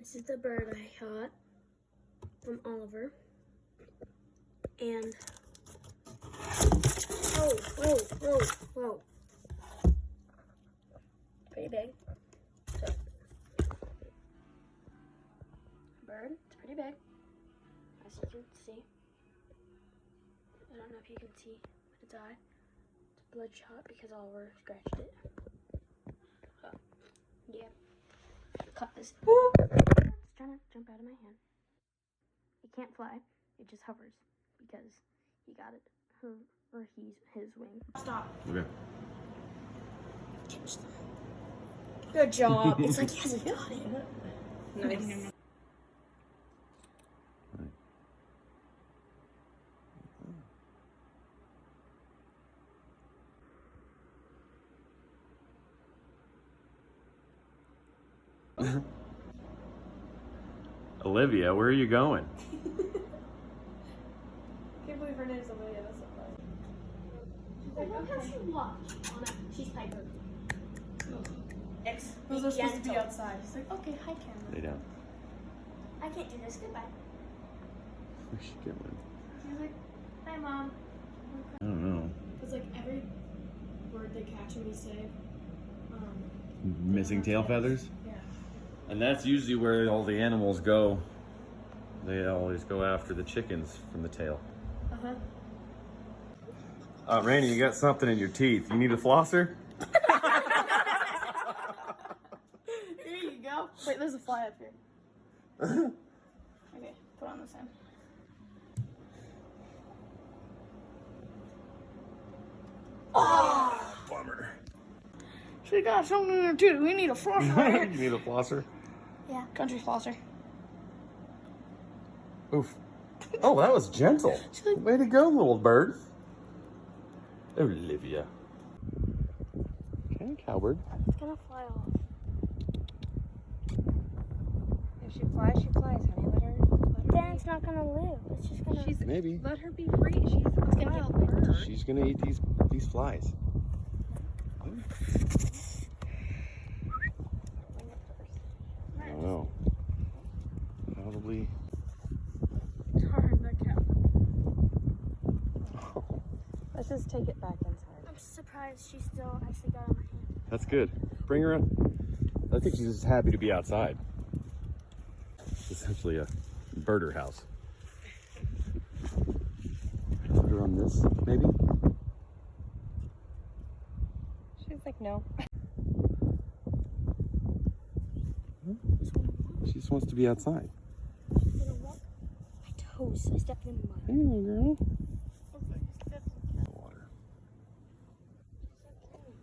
This is the bird I got from Oliver. And whoa. Pretty big. So, bird, it's pretty big, as you can see. I don't know if you can see with its eye. It's bloodshot because Oliver scratched it. So, yeah. Cut this. It's trying to jump out of my hand. It can't fly. It just hovers because he got it. His wing. Stop. Okay. Catch them. Good job. It's like he hasn't got it. Nice. Olivia, where are you going? I can't believe her name's Olivia. That's so funny. I love how she walks. She's Piper. Those are supposed to be outside. She's like, okay, hi, camera. Lay down. I can't do this. Goodbye. Where's she going? She's like, hi, Mom. I don't know. Because, like, every bird they catch and we save, Missing tail feathers? Yeah. And that's usually where all the animals go. They always go after the chickens from the tail. Randy, you got something in your teeth. You need a flosser? Here you go. Wait, there's a fly up here. Okay, put on this end. Oh, bummer. She got something in her tooth. We need a flosser. You need a flosser? Yeah. Country flosser. Oof. Oh, that was gentle. Way to go, little bird. Olivia. Okay, cowbird. It's gonna fly off. If she flies, honey. Let her Then it's not gonna live. It's just gonna. Maybe. let her be free. She's a wild bird. She's gonna eat these flies. I don't know. Probably. Darn, that cat. Let's just take it back inside. I'm surprised she still actually got on my hand. That's good. Bring her in. I think she's just happy to be outside. It's essentially a birder house. Put her on this, maybe? She's like, no. She just wants to be outside. She's gonna walk my toes. I stepped in the mud. Hey, little girl. Water.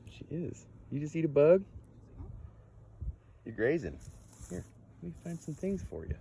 She is. You just eat a bug? You're grazing. Here, let me find some things for you.